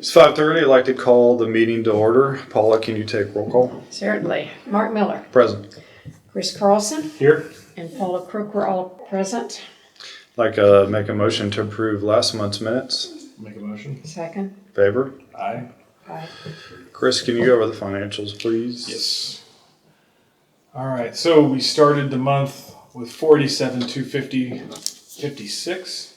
It's 5:30. I'd like to call the meeting to order. Paula, can you take roll call? Certainly. Mark Miller. Present. Chris Carlson. Here. And Paula Crook were all present. I'd like to make a motion to approve last month's minutes. Make a motion. Second. Favor? Aye. Aye. Chris, can you go over the financials, please? Yes. All right. So we started the month with 47,250.56.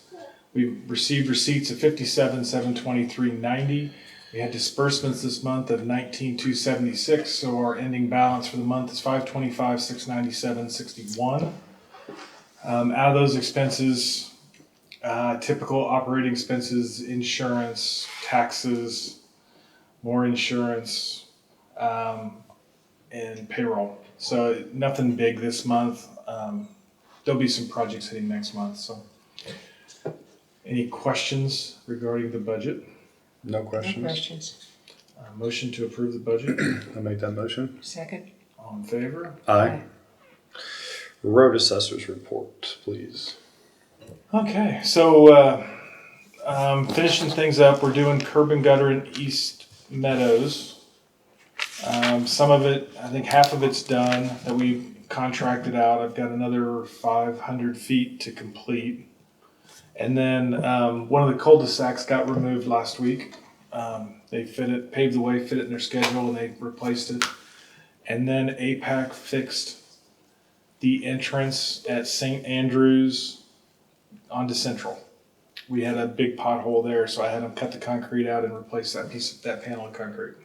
We received receipts of 57,723.90. We had disbursements this month of 19,276. So our ending balance for the month is 525,697.61. Out of those expenses, typical operating expenses, insurance, taxes, more insurance, and payroll. So nothing big this month. There'll be some projects hitting next month. So, any questions regarding the budget? No questions. No questions. Motion to approve the budget. I'll make that motion. Second. All in favor? Aye. Road assessors report, please. Okay, so finishing things up, we're doing curb and gutter in East Meadows. Some of it, I think half of it's done that we contracted out. I've got another 500 feet to complete. And then one of the cul-de-sacs got removed last week. They paved the way, fit it in their schedule, and they replaced it. And then APAC fixed the entrance at St. Andrews onto Central. We had a big pothole there, so I had them cut the concrete out and replace that panel of concrete.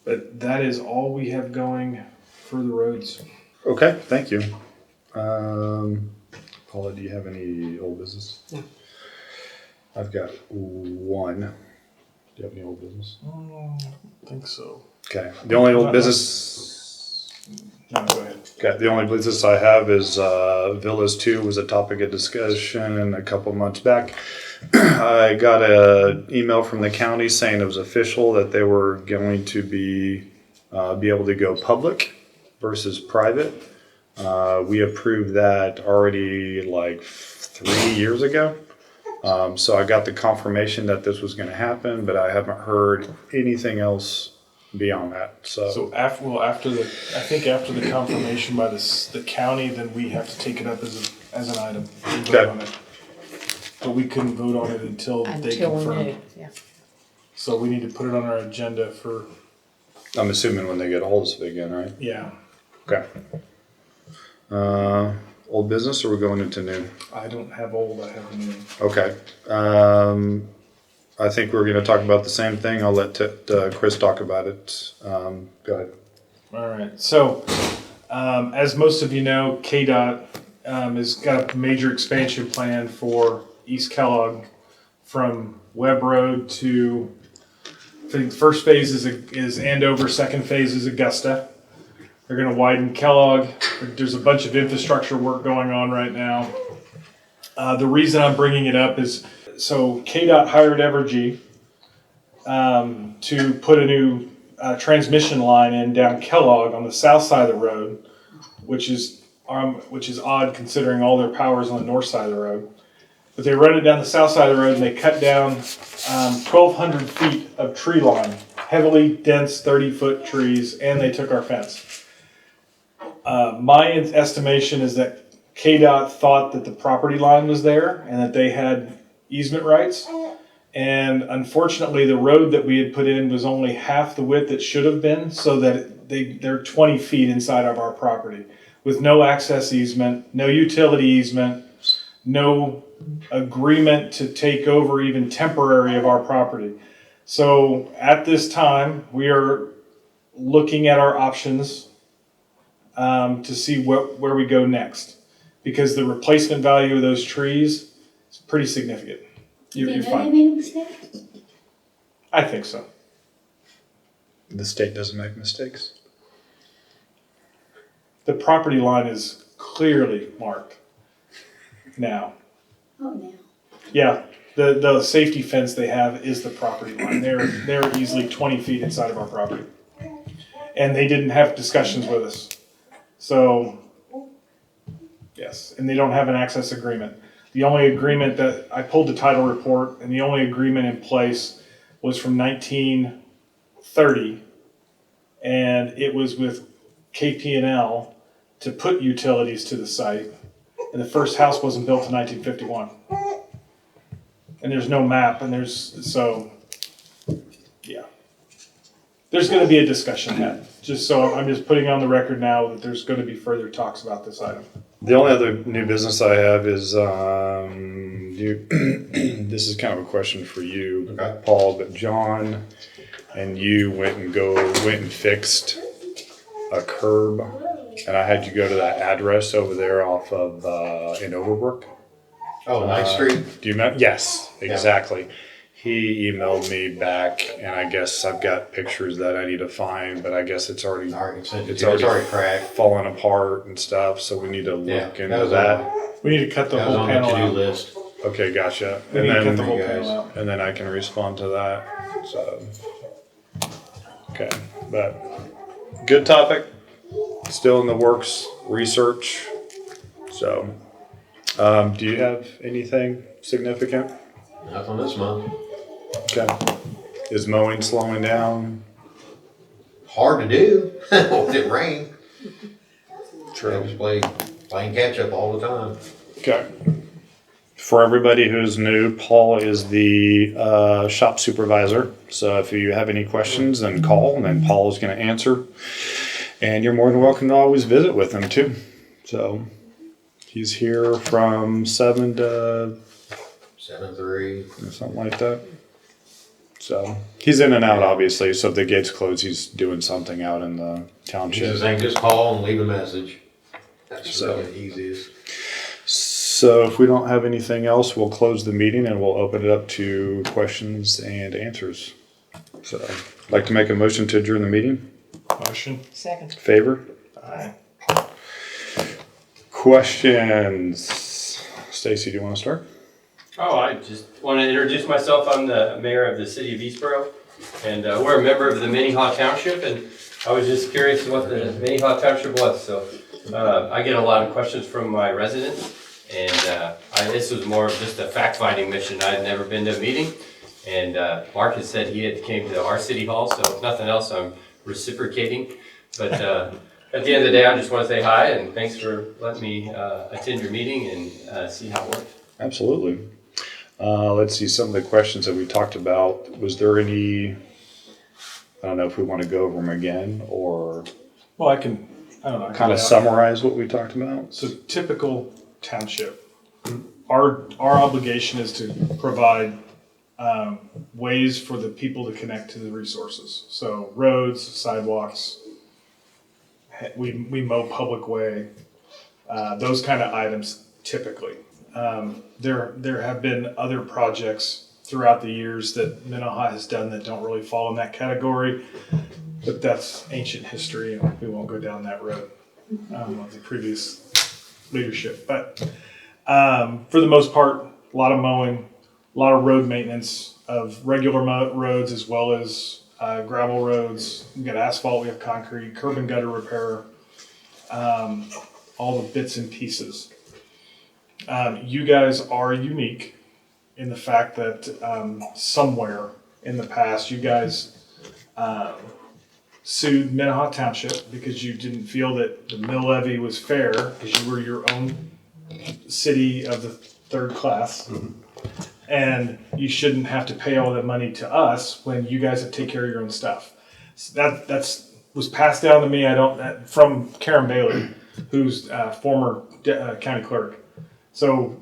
But that is all we have going for the roads. Okay, thank you. Paula, do you have any old business? No. I've got one. Do you have any old business? I don't think so. Okay. The only old business. No, go ahead. Okay. The only business I have is Villas 2 was a topic of discussion a couple months back. I got an email from the county saying it was official that they were going to be able to go public versus private. We approved that already like 3 years ago. So I got the confirmation that this was going to happen, but I haven't heard anything else beyond that. So after the confirmation by the county, then we have to take it up as an item and vote on it. But we couldn't vote on it until they Until we confirmed. knew. Yeah. So we need to put it on our agenda for I'm assuming when they get a hold of us again, right? yeah. Okay. Old business, or we're going into new? I don't have old. I have new. Okay. I think we're going to talk about the same thing. I'll let Chris talk about it. Go ahead. All right. So, as most of you know, KDOT has got a major expansion plan for East Kellogg from Webb Road to, I think the first phase is Andover, second phase is Augusta. They're going to widen Kellogg. There's a bunch of infrastructure work going on right now. The reason I'm bringing it up is, so KDOT hired Evergy to put a new transmission line in down Kellogg on the south side of the road, which is odd considering all their power's on the north side of the road. But they run it down the south side of the road and they cut down 1,200 feet of tree line, heavily dense 30-foot trees, and they took our fence. My estimation is that KDOT thought that the property line was there and that they had easement rights. And unfortunately, the road that we had put in was only half the width it should have been, so that they're 20 feet inside of our property with no access easement, no utility easement, no agreement to take over even temporary of our property. So at this time, we are looking at our options to see where we go next, because the replacement value of those trees is pretty significant. You're fine. They made a mistake? I think so. The state doesn't make mistakes. The property line is clearly marked now. Oh, no. Yeah, the safety fence they have is the property line. They're easily 20 feet inside of our property, and they didn't have discussions with us. So, yes, and they don't have an access agreement. The only agreement that I pulled the title report, and the only agreement in place was from 1930, and it was with KP&L to put utilities to the site. And the first house wasn't built in 1951. And there's no map, and yeah. There's going to be a discussion had. I'm just putting on the record now that there's going to be further talks about this item. The only other new business I have is this is kind of a question for you, Okay. Paul, but John and you went and fixed a curb, and I had you go to that address over there off of in Overbrook. Oh, Ninth Street? Do you remember? Yes, exactly. He emailed me back, and I guess I've got pictures that I need to find, but I guess it's already It's already cracked. falling apart and stuff. So we need to look into was that. We need to cut the That was whole on the panel to-do out. list. Okay, gotcha. We And need to cut the then whole guys. panel out. and then I can respond to that. So okay, but good topic. Still in the works. Research. So, do you have anything significant? Nothing this month. Okay. Is mowing slowing down? Hard to do with it rain. True. Just playing catch up all the time. Okay. For everybody who's new, Paul is the shop supervisor. So if you have any questions, then call, and then Paul is going to answer. And you're more than welcome to always visit with him too. So he's here from 7 to 7-3. something like that. So he's in and out, obviously. So if the gate's closed, he's doing something out in the township. Just call and leave a message. That's So- really the easiest. So if we don't have anything else, we'll close the meeting and we'll open it up to questions and answers. So I'd like to make a motion to adjourn the meeting. Motion. Second. Favor? Aye. Questions? Stacy, do you want to start? Oh, I just want to introduce myself. I'm the mayor of the city of Eastboro, and we're a member of the Minnehaha Township, and I was just curious what the Minnehaha Township was. So I get a lot of questions from my residents, and this was more of just a fact-finding mission. I had never been to a meeting, and Mark had said he had came to our city hall, so if nothing else, I'm reciprocating. But at the end of the day, I just want to say hi, and thanks for letting me attend your meeting and see how it works. Absolutely. Let's see some of the questions that we talked about. Was there any, I don't know if we want to go over them again or Well, I don't know. kind of summarize what we talked about? So typical township, our obligation is to provide ways for the people to connect to the resources. So roads, sidewalks, we mow public way, those kind of items typically. There have been other projects throughout the years that Minnehaha has done that don't really fall in that category, but that's ancient history and we won't go down that road of the previous leadership. But for the most part, a lot of mowing, a lot of road maintenance of regular roads as well as gravel roads. We've got asphalt, we have concrete, curb and gutter repair, all the bits and pieces. You guys are unique in the fact that somewhere in the past you guys sued Minnehaha Township because you didn't feel that the mill levy was fair because you were your own city of the third class. And you shouldn't have to pay all that money to us when you guys have to take care of your own stuff. So that's was passed down to me. From Karen Bailey, who's former county clerk. So,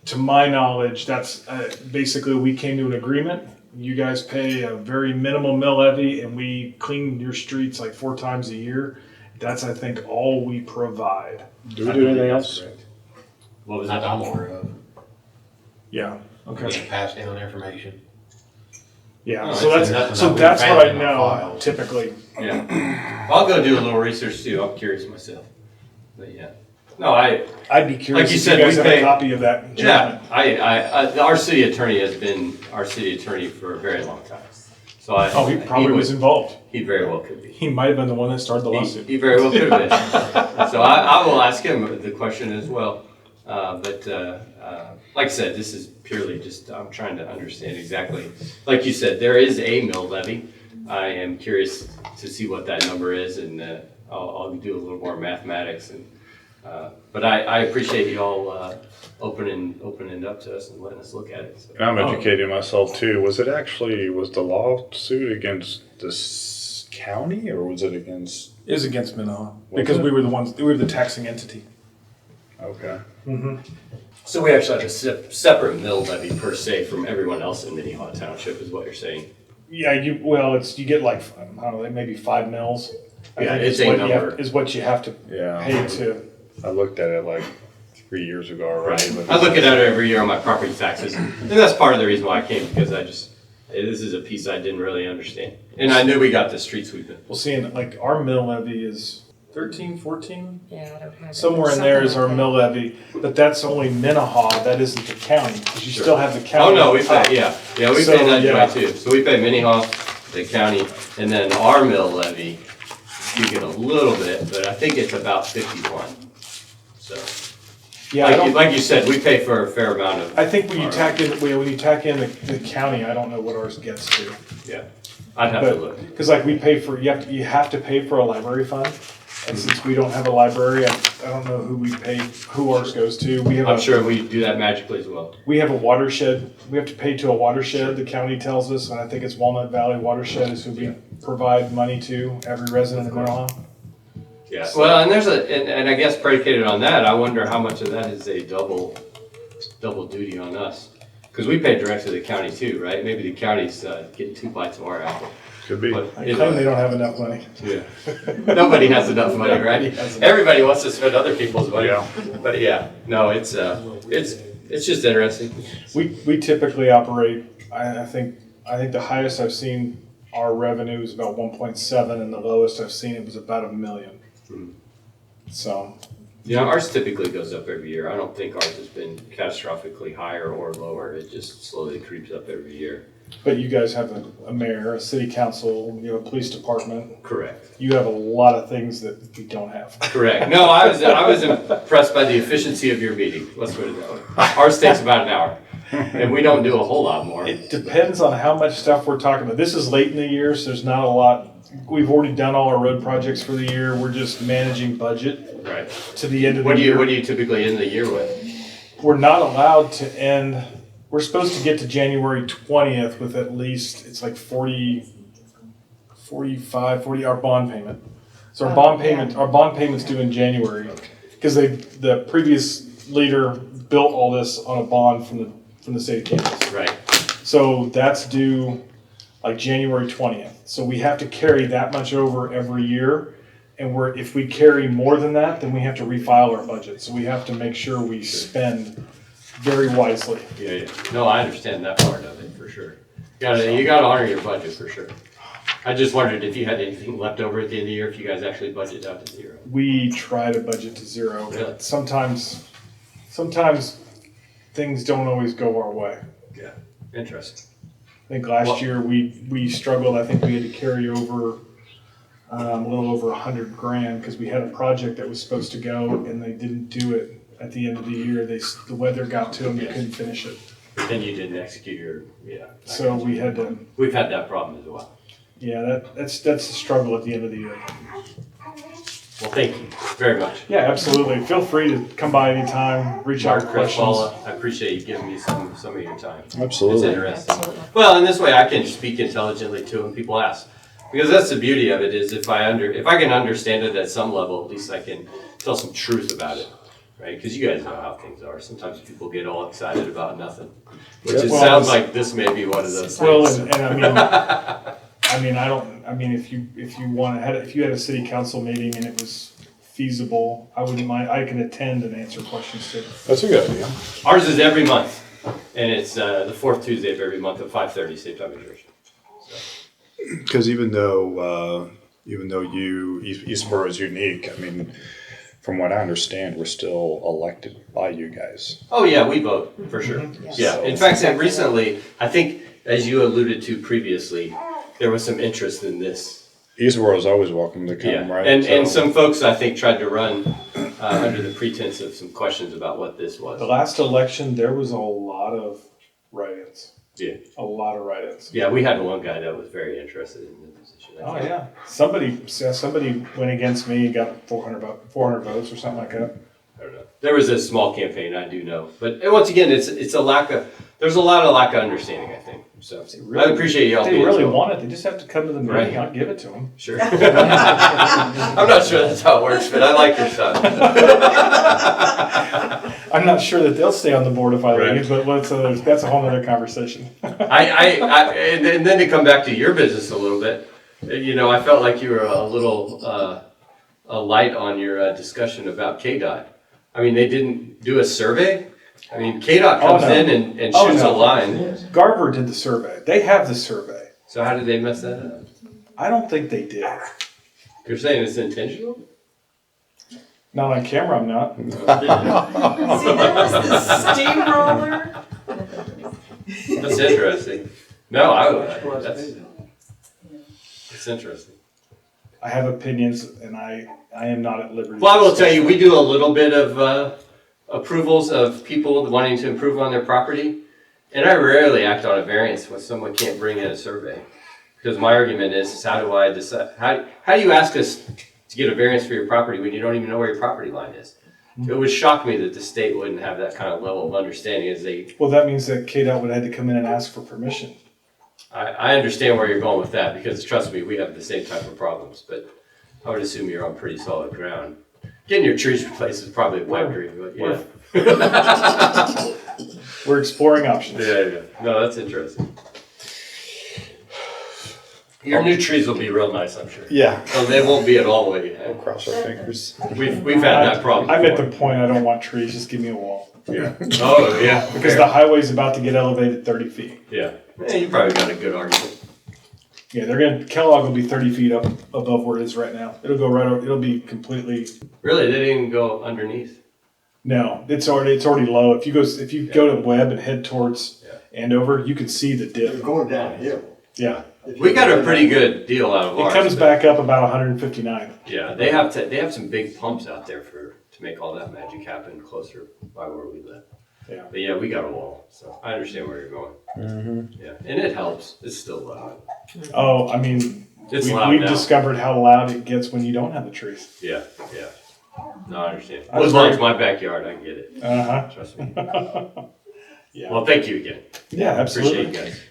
to my knowledge, that's basically we came to an agreement. You guys pay a very minimal mill levy, and we clean your streets like 4 times a year. That's, I think, all we provide. Do we do anything else? What was Not that? that I'm aware of. Yeah. Okay. Can't pass down information. Yeah. Oh, So it's that's nothing that we that's found what I in our know files. typically. Yeah, I'll go do a little research too. I'm curious myself. But yeah, no, I'd be curious Like you if said, you guys we have pay- a copy of that judgment. our city attorney has been our city attorney for a very long time. So He probably was involved. He very well could be. He might have been the one that started the lawsuit. He very well could have been. So I will ask him the question as well. Like I said, this is purely just, I'm trying to understand exactly, like you said, there is a mill levy. I am curious to see what that number is, and I'll do a little more mathematics. But I appreciate you all opening up to us and letting us look at it. So. I'm educating myself too. Was the lawsuit against this county, or was it against? It was against Minnehaha because we were the taxing entity. Okay. So we actually have a separate mill levy per se from everyone else in Minnehaha Township, is what you're saying? Yeah, you get like, I don't know, maybe 5 mills. Yeah, it's a number. Is what you have to pay to. I looked at it like 3 years ago already. Right. I look at it every year on my property taxes, and that's part of the reason why I came, because this is a piece I didn't really understand. And I knew we got the street sweeping. Well, seeing like our mill levy is 13, 14? Yeah, I don't have it. Somewhere in there is Something our like mill levy, but that's only Minnehaha, that isn't the county, because you still have the county. Oh, no, we on top. pay, yeah, we So, pay that yeah. too. So we pay Minnehaha, the county, and then our mill levy, you get a little bit, but I think it's about 51. So, Yeah, like you said, we pay for a fair amount of. I think when you tack in the county, I don't know what ours gets to. Yeah, I'd have to look. Because like we pay for, you have to pay for a library fund. And since we don't have a library, I don't know who ours goes to. I'm sure we do that magically as well. We have a watershed, we have to pay to a watershed, the county tells us, and I think it's Walnut Valley Watershed is who we provide money to, every resident of Minnehaha. Yeah, well, and there's and I guess predicated on that, I wonder how much of that is a double duty on us. Because we pay direct to the county too, right? Maybe the county's getting 2 bites of our apple. Could be. But, I claim they don't have enough money. Yeah. Nobody has enough money, right? Everybody wants to spend other people's money. Yeah. But yeah, no, it's just interesting. We typically operate, I think the highest I've seen our revenue is about 1.7, and the lowest I've seen it was about $1 million. So. You know, ours typically goes up every year. I don't think ours has been catastrophically higher or lower. It just slowly creeps up every year. But you guys have a mayor, a city council, you have a police department. Correct. You have a lot of things that we don't have. Correct. No, I was impressed by the efficiency of your meeting. Let's put it that way. Ours takes about an hour, and we don't do a whole lot more. It depends on how much stuff we're talking about. This is late in the year, so there's not a lot. We've already done all our road projects for the year. We're just managing budget Right. to the end of the year. What do you typically end the year with? We're not allowed to end. We're supposed to get to January 20th with at least, it's like 40 our bond payment. So our bond payment's due in January, because the previous leader built all this on a bond from the state of Kansas. Right. So that's due like January 20th. So we have to carry that much over every year. And if we carry more than that, then we have to refile our budget. So we have to make sure we spend very wisely. Yeah. No, I understand that part of it for sure. You gotta honor your budget for sure. I just wondered if you had anything left over at the end of the year, if you guys actually budget out to zero. We try to budget to zero. Really? Sometimes things don't always go our way. Yeah. Interesting. I think last year we struggled. I think we had to carry over a little over $100,000 because we had a project that was supposed to go and they didn't do it at the end of the year. The weather got to them, they couldn't finish it. Then you didn't execute your, So we had to. We've had that problem as well. Yeah, that's the struggle at the end of the year. Well, thank you very much. Yeah, absolutely. Feel free to come by anytime, reach out with questions. Paula, I appreciate you giving me some of your time. Absolutely. It's interesting. Absolutely. Well, in this way, I can speak intelligently to when people ask. Because that's the beauty of it, is if I can understand it at some level, at least I can tell some truth about it, right? Because you guys know how things are. Sometimes people get all excited about nothing, which it sounds like this may be one of those Well, things. if you had a city council meeting and it was feasible, I wouldn't mind. I can attend and answer questions too. That's a good idea. Ours is every month, and it's the fourth Tuesday of every month at 5:30, same time as yours. Because even though Eastboro is unique, I mean, from what I understand, we're still elected by you guys. Oh yeah, we vote for sure. Yes. Yeah. In fact, recently, I think as you alluded to previously, there was some interest in this. Eastboro is always welcome to come, Yeah. right? And some folks I think tried to run under the pretense of some questions about what this was. The last election, there was a lot of write-ins. Yeah. A lot of write-ins. Yeah, we had one guy that was very interested in the position. Oh, yeah. Somebody went against me and got 400 votes or something like that. I don't know. There was a small campaign, I do know. But once again, there's a lot of lack of understanding, I think. So I appreciate y'all They being really so. want it. They just have to come to the meeting. Right. I'll give it to them. Sure. I'm not sure that's how it works, but I like your son. I'm not sure that they'll stay on the board if I Right. leave, but that's a whole other conversation. And then to come back to your business a little bit, I felt like you were a little light on your discussion about KDOT. I mean, they didn't do a survey. I mean, KDOT comes no. in and shoots a line. Garver did the survey. They have the survey. So how did they mess that up? I don't think they did. You're saying it's intentional? Not on camera, I'm not. See, there was this steamroller. That's interesting. No, it's interesting. I have opinions, and I am not at liberty. Well, I will tell you, we do a little bit of approvals of people wanting to improve on their property, and I rarely act on a variance when someone can't bring in a survey. Because my argument is how do I decide? How do you ask us to get a variance for your property when you don't even know where your property line is? It would shock me that the state wouldn't have that kind of level of understanding as they. Well, that means that KDOT would have had to come in and ask for permission. I understand where you're going with that because trust me, we have the same type of problems, but I would assume you're on pretty solid ground. Getting your trees replaced is probably a pipe dream, but yeah. We're exploring options. Yeah. No, that's interesting. Your new trees will be real nice, I'm sure. Yeah. So they won't be at all what you We'll had. cross our fingers. We've had that problem. I'm at the before. point I don't want trees. Just give me a wall. Yeah. Oh, yeah. Because the highway's about to get elevated 30 feet. Yeah. You probably got a good argument. Yeah, Kellogg will be 30 feet up above where it is right now. It'll go right over, it'll be completely, Really, they didn't go underneath. no, it's already low. If you go to Webb and head towards Andover, you can see the They're dip. going downhill. Yeah. We got a pretty good deal out of It ours. comes but- back up about 159. Yeah, they have some big pumps out there to make all that magic happen closer by where we live. Yeah. But yeah, we got a wall, so I understand where you're going. Mm-hmm. Yeah, and it helps. It's still loud. Oh, I mean, It's we've loud now. discovered how loud it gets when you don't have the trees. Yeah. No, I understand. I was Woodlawn's my backyard. I get it. Uh-huh. Trust me. Yeah. Well, thank you again. Yeah, absolutely. Appreciate you guys.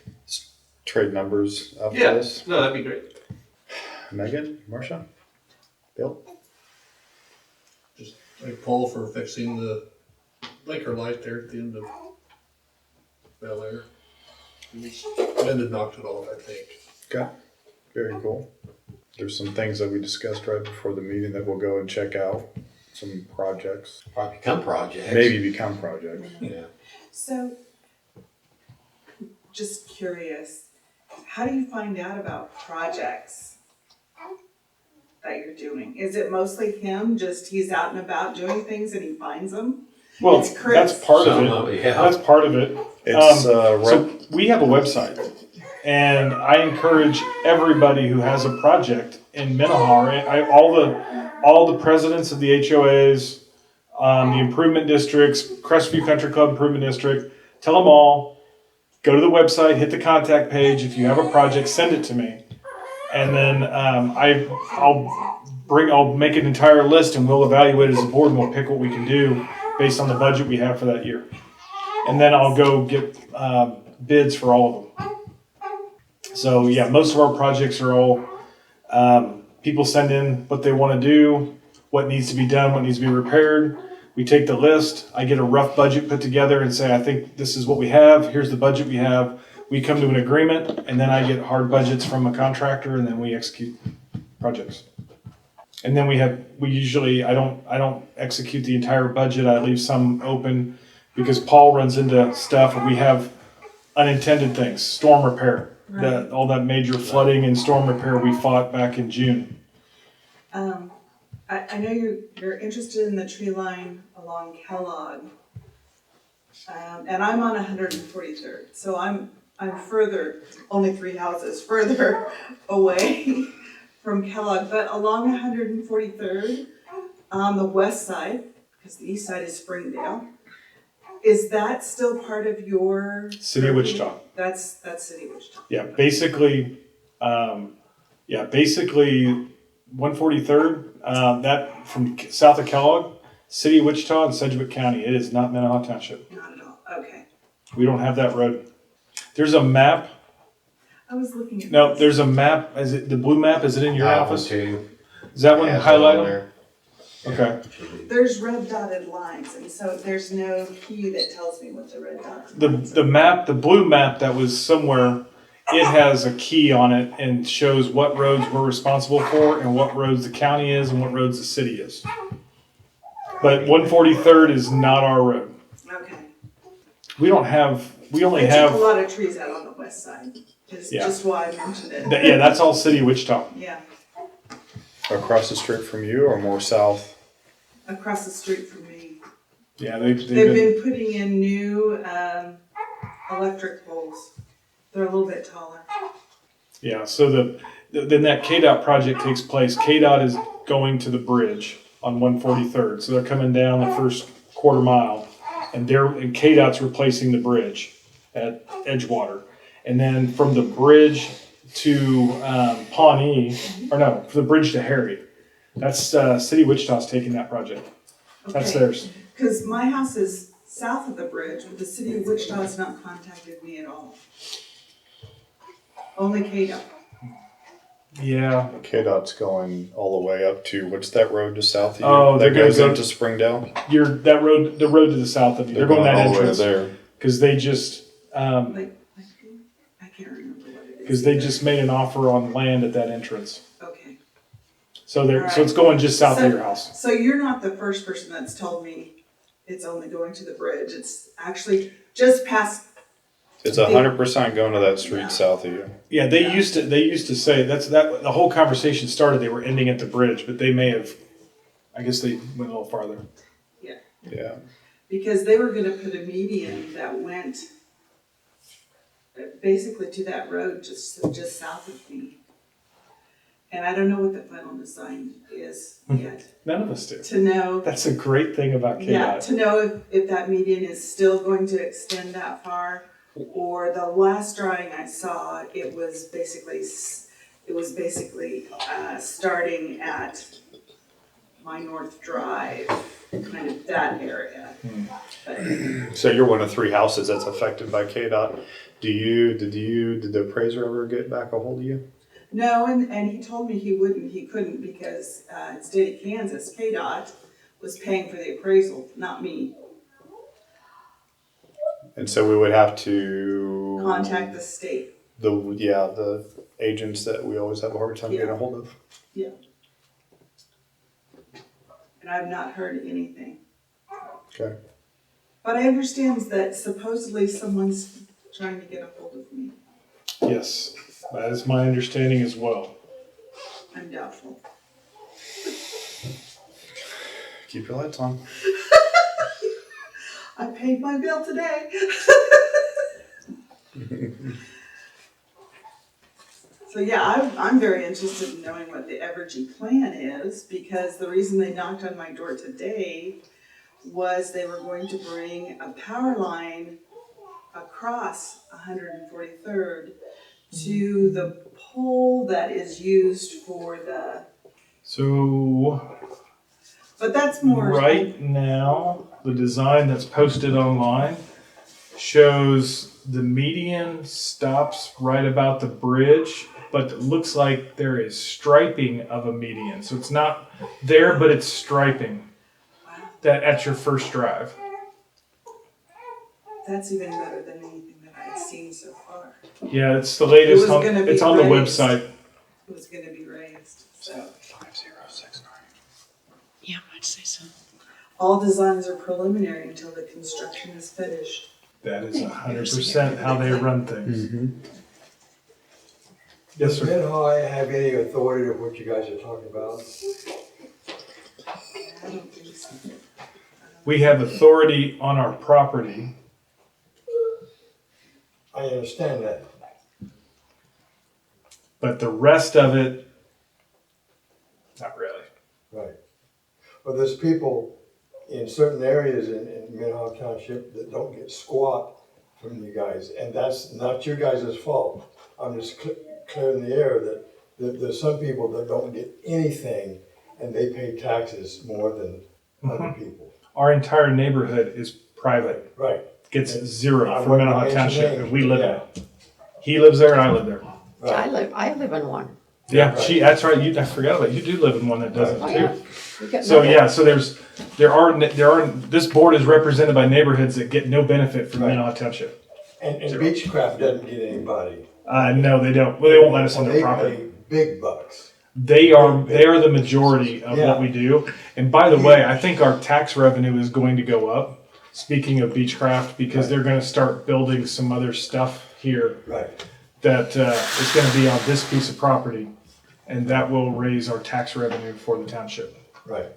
Trade numbers after Yeah. this. No, that'd be great. Megan, Marcia, Bill. Just a call for fixing the blinker light there at the end of Bel Air. Linda knocked it off, I think. Okay. Very cool. There's some things that we discussed right before the meeting that we'll go and check out. Some projects. Probably become projects. Maybe become projects. Yeah. So, just curious, how do you find out about projects that you're doing? Is it mostly him, just he's out and about doing things and he finds them? Well, It's Chris. that's part Some of of it. it, yeah. That's part of it. It's So we have a website, and I encourage everybody who has a project in Minnehaha, all the presidents of the HOAs, the improvement districts, Crestview Country Club Improvement District, tell them all, go to the website, hit the contact page. If you have a project, send it to me, and then I'll make an entire list, and we'll evaluate it as a board, and we'll pick what we can do based on the budget we have for that year. And then I'll go get bids for all of them. So yeah, most of our projects are all, people send in what they want to do, what needs to be done, what needs to be repaired. We take the list, I get a rough budget put together and say, I think this is what we have, here's the budget we have. We come to an agreement, and then I get hard budgets from a contractor, and then we execute projects. And then I don't execute the entire budget, I leave some open, because Paul runs into stuff, and we have unintended things, storm repair. Right. All that major flooding and storm repair we fought back in June. I know you're interested in the tree line along Kellogg. And I'm on 143rd, so I'm further, only 3 houses further away from Kellogg, but along 143rd, on the west side, because the east side is Springdale. Is that still part of your? City of Wichita. That's City of Wichita. Yeah, basically, 143rd, that from south of Kellogg, City of Wichita and Sedgwick County. It is not Minnehaha Township. Not at all, okay. We don't have that road. There's a map. I was looking at. No, this. there's a map. Is it the blue map? Is it in your That one office? too. Is that one Has it highlighted? on there. Okay. There's red dotted lines, and so there's no key that tells me what the red dotted lines are. The map, the blue map that was somewhere, it has a key on it and shows what roads we're responsible for and what roads the county is and what roads the city is. But 143rd is not our road. Okay. We only They have, took a lot of trees out on the west side, is Yeah. just why I mentioned it. yeah, that's all City of Wichita. Yeah, Across the street from you or more south? across the street from me. Yeah, They've been putting in new, electric poles. They're a little bit taller. yeah, so then that KDOT project takes place. KDOT is going to the bridge on 143rd. So they're coming down the first quarter mile and KDOT's replacing the bridge at Edgewater. And then from the bridge to Pawnee, or no, from the bridge to Harry. That's City of Wichita's taking that project. That's Okay. theirs. Because my house is south of the bridge, but the city of Wichita has not contacted me at all. Only KDOT. Yeah. KDOT's going all the way up to, what's that road to south of you? Oh, they're that gonna goes go- into Springdale? The road to the south of you. They're going that all the way entrance there. because they just I can't remember what it is. because they just made an offer on land at that entrance. Okay. So they're All so it's going just south of your house. So you're not the first person that's told me it's only going to the bridge. It's actually just past. It's 100% going to that street Yeah. south of you. Yeah, they used to say that the whole conversation started. They were ending at the bridge, but they may have. I guess they went a little farther. Yeah. Because they were gonna put a median that went basically to that road just south of me. And I don't know what the final design is yet. None of us do. To know, That's a great thing about KDOT. yeah, to know if that median is still going to extend that far. Or the last drawing I saw, it was basically starting at my North Drive, kind of that area. But So you're one of 3 houses that's affected by KDOT. Did the appraiser ever get back a hold of you? no, and he told me he couldn't because in state of Kansas, KDOT was paying for the appraisal, not me. And so we would have to Contact the state. the agents that we always have a hard time getting a hold of. And I've not heard anything. Okay. But I understand that supposedly someone's trying to get a hold of me. Yes, that is my understanding as well. I'm doubtful. Keep your lights on. I paid my bill today. So yeah, I'm very interested in knowing what the Evergy plan is, because the reason they knocked on my door today was they were going to bring a power line across 143rd to the pole that is used for the, So but that's more. right now, the design that's posted online shows the median stops right about the bridge, but it looks like there is striping of a median. So it's not there, but it's striping that at your first drive. That's even better than anything that I've seen so far. Yeah, it's the latest. It was gonna be It's on the raised. website. It was gonna be raised, so. 5069. Yeah, I'd say so. All designs are preliminary until the construction is finished. That is 100% how they run things. Yes, Does sir. Minnehaha have any authority of what you guys are talking about? I don't think so. We have authority on our property. I understand that. But the rest of it, not really. Right. But there's people in certain areas in Minnehaha Township that don't get squat from you guys, and that's not your guys' fault. I'm just clearing the air that there's some people that don't get anything, and they pay taxes more than other people. Our entire neighborhood is private. Right. Gets zero I for wouldn't Minnehaha mention Township, names, and we live in yeah. it. He lives there and I live there. Right. I live in one. Yeah, Right. that's right. I forgot about it. You do live in one that does Oh, it yeah. too. We got So nothing. yeah, so there are this board is represented by neighborhoods that get no benefit from Right. Minnehaha Township. And Beechcraft doesn't get anybody. No, they don't. Well, they won't let us on And their they property. pay big bucks. They are the majority of Yeah. what we do. And by the way, I think our tax revenue is going to go up. Speaking of Beechcraft, because they're going to start building some other stuff here Right. that is going to be on this piece of property, and that will raise our tax revenue for the township. Right.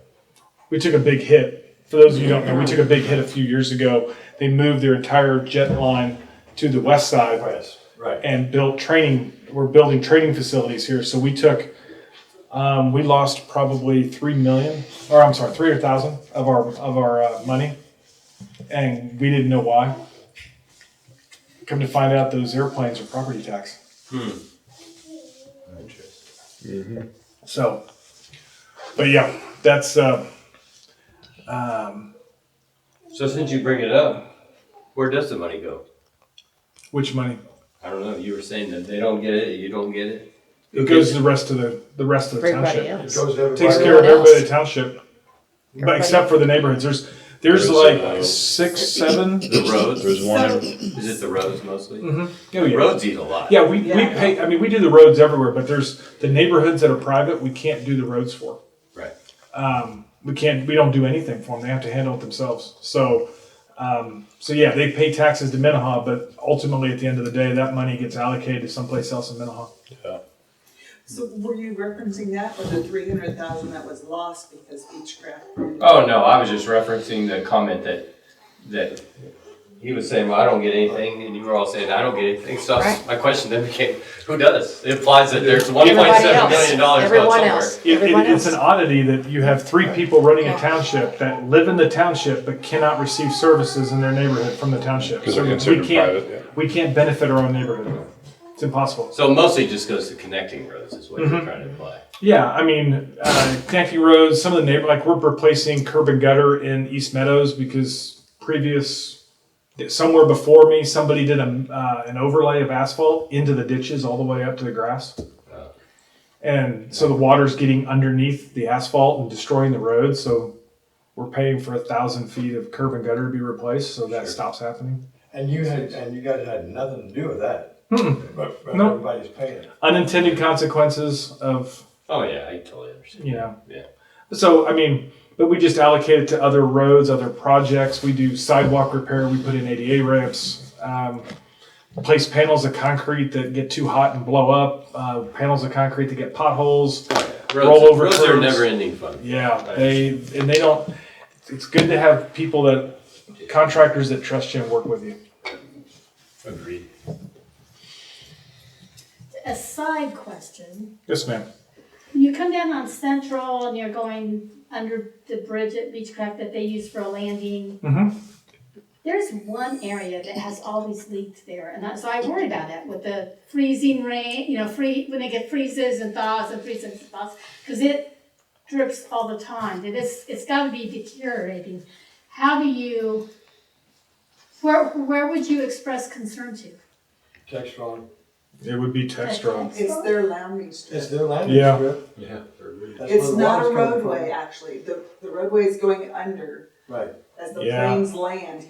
We took a big hit. For those of you who don't know, we took a big hit a few years ago. They moved their entire jet line to the west side West. Right. and built training. We're building training facilities here. So we took, we lost probably 300,000 of our money, and we didn't know why. Come to find out, those airplanes are property tax. So, but yeah, that's So since you bring it up, where does the money go? which money. I don't know. You were saying that they don't get it, you don't get it. It goes to the rest of the For everybody township. It else. goes to everybody. Takes care of Everyone everybody in else. the township, but Everybody except for the neighborhoods. There's like 6, 7. The roads. There's one. Is it the roads mostly? Oh, The yeah. roads eat a lot. Yeah, we Yeah. pay. I mean, we do the roads everywhere, but there's the neighborhoods that are private. We can't do the roads for. Right. We can't. We don't do anything for them. They have to handle it themselves. So yeah, they pay taxes to Minnehaha, but ultimately, at the end of the day, that money gets allocated to someplace else in Minnehaha. So were you referencing that or the 300,000 that was lost because Beechcraft? Oh, no, I was just referencing the comment that he was saying, well, I don't get anything, and you were all saying, I don't get anything. So Right. my question then became, who does? It implies that there's Everybody $1.7 else. million going Everyone somewhere. else. Everyone It's else. an oddity that you have 3 people running a township that live in the township but cannot receive services in their neighborhood from the township. Because So they're considered we can't, private, yeah. we can't benefit our own neighborhood. It's impossible. So mostly just goes to connecting roads is what you're trying to imply. Yeah, I mean, connecting roads, some of the like we're replacing curb and gutter in East Meadows because somewhere before me, somebody did an overlay of asphalt into the ditches all the way up to the grass. And so the water's getting underneath the asphalt and destroying the road. So we're paying for 1,000 feet of curb and gutter to be replaced, so that stops happening. And you guys had nothing to do with that. But No. everybody's paying. Unintended consequences of, Oh, yeah, I totally understand. Yeah. So, I mean, but we just allocate it to other roads, other projects. We do sidewalk repair. We put in ADA ramps, place panels of concrete that get too hot and blow up, panels of concrete that get potholes. Rollover Roads are curves. never ending fun. Yeah, they don't, it's good to have people contractors that trust you and work with you. Agreed. A side question. Yes, ma'am. You come down on Central and you're going under the bridge at Beechcraft that they use for a landing. Mm-hmm. There's one area that has always leaked there, and so I worry about it with the freezing rain, when they get freezes and thaws and freezes and thaws, because it drips all the time. It's got to be deteriorating. How do you, where would you express concern to? Text on. It would be Textron. It's their landing strip. It's their landing Yeah. strip. Yeah. That's It's where the not a water's coming roadway, from. actually. The roadway is going under. Right. As the Yeah. planes land,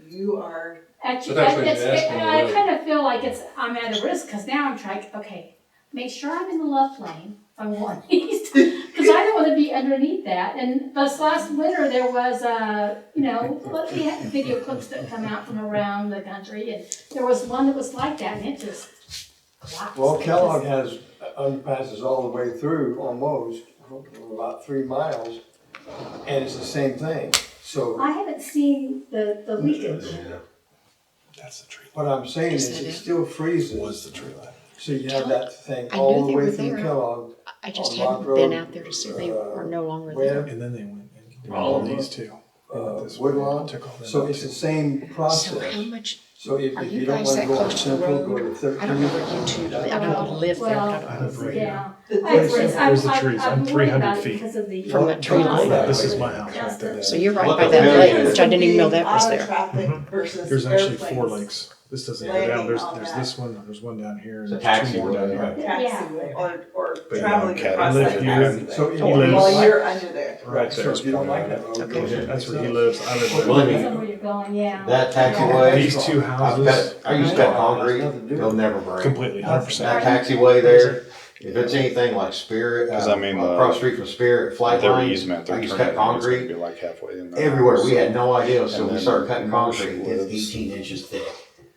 you are, Actually, But that's what he's asking I about. kind of feel like I'm at a risk because now I'm trying. Okay, make sure I'm in the left lane if I'm going east because I don't want to be underneath that. And this last winter there was we had video clips that come out from around the country, and there was one that was like that, and it just collapsed. Well, Kellogg has underpasses all the way through, almost, about 3 miles, and it's the same thing. So I haven't seen the leakage. That's the tree. what I'm saying Yes, is I it do. still freezes. Was the tree line. So you have that thing I knew all the they way were through there. Kellogg. I just on hadn't Rock been Road, out there to see they were no longer where- there. And then they went and All of these too. Woodlawn. Took all them So out, it's too. the same So how process. much, So if are if you you don't guys want that to go to close to the Central, go to road? 13. I don't know where you two live, I don't live there, I don't know where. Yeah. The I- difference- Where's the trees? I'm I'm worried 300 about it feet. because of the. From that tree line? This is my house right there. So you're right What by the that hell lake, is- which I didn't even know that was Auto there. traffic versus There's actually 4 airplanes. lakes. This doesn't go down. There's Landing on there's that. this one. There's one down here. It's a And there's 2 more down taxiway, here. right? Taxiway or But traveling yeah, across I that live here. taxiway. So he While lives you're under there. right So there. if you don't like that road, go to That's where he lives. I live Well, there. I mean, Somewhere you're going, yeah. that taxiway, These 2 houses I used to cut concrete, they'll never break. completely 100%. That taxiway there, if it's anything like Spirit, 'Cause I mean, across the street from Spirit, flight Their lines, easement, I their used to cut turning lane's gonna concrete be like halfway in there. everywhere. We had no idea, so And we then started cutting Marshall concrete. It's lives- 18 inches thick.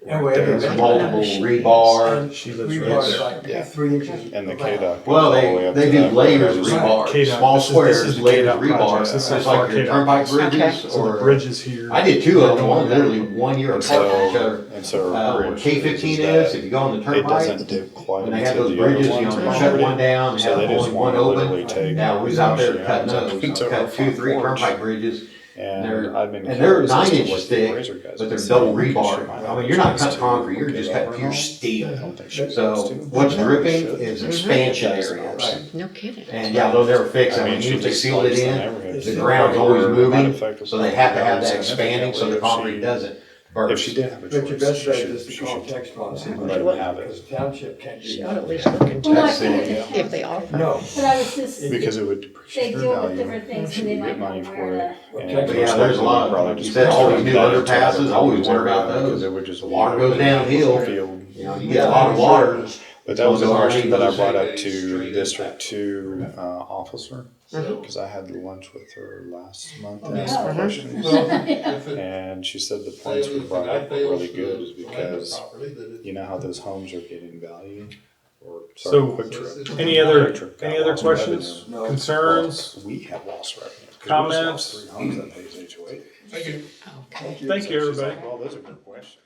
Anyway, There's every- multiple rebar. She lives rebar right is there. like Yeah. 3 inches. And the around. KDOT. Well, goes all the way up they to do that layers road. rebar, KDOT, small this is squares, the layers KDOT rebar. projects. This is It's our like your KDOT. turnpike Okay. bridges So the or. bridge is here. I did 2 of them, one literally 1 year And apart from each so, other. and so Where bridge K-15 that is, if you go on the it turnpike, doesn't dip quite when they have into those the other bridges, you ones know, on you the shut one property. down, So they have just only want one to literally open. take. Now, we was out there the cutting arms up those, into cut our 2, 3 front porch. turnpike bridges. And They're- I've been and they're curious as 9 to inches what the thick, appraiser guys but have they're said. double You can rebar. shoot my I mean, you're not applications cutting to concrete, you're get just that cutting run pure off. steel. I don't think she So wants to. what's She dripping should. is expansion That's area. awesome. No kidding. And yeah, they'll never fix it. I I mean, mean, she usually just sealed it likes the in, neighborhood. the ground's always Might moving, affect so they have to have that significantly expanding so the if concrete she- doesn't If burst. she did have a But your choice, best she bet should, is to she call should text on it. let them have Because it. the township can't do She that. ought to at least look into Well, I it, think- if they offer. No. But I was just, Because it would they depreciate her deal with value. different things, She so they would might get know money for where it. to. And But yeah, there's a lot, probably like you just said, all put these new that into underpasses, other I always wonder area about because those. it would just The water goes downhill. field. You know, you get a lot of water. But that was a So question that I those brought are up to straight District impact. 2 officer, Mhm. because I had lunch with her last month to Yeah. ask her Mhm. questions. Well, if it And she said the points we fails, brought the guy up were fails really to good is land it because properly, that it- you know how those homes are getting value? Or, So- sorry, Quick Trip. Any other Quick Trip got any other lost questions, revenue. No. concerns? Well, we have lost revenue. 'cause we just Comments? lost 3 homes that pays HOA. Thank you. Okay. Thank you, everybody. Well, those are good questions.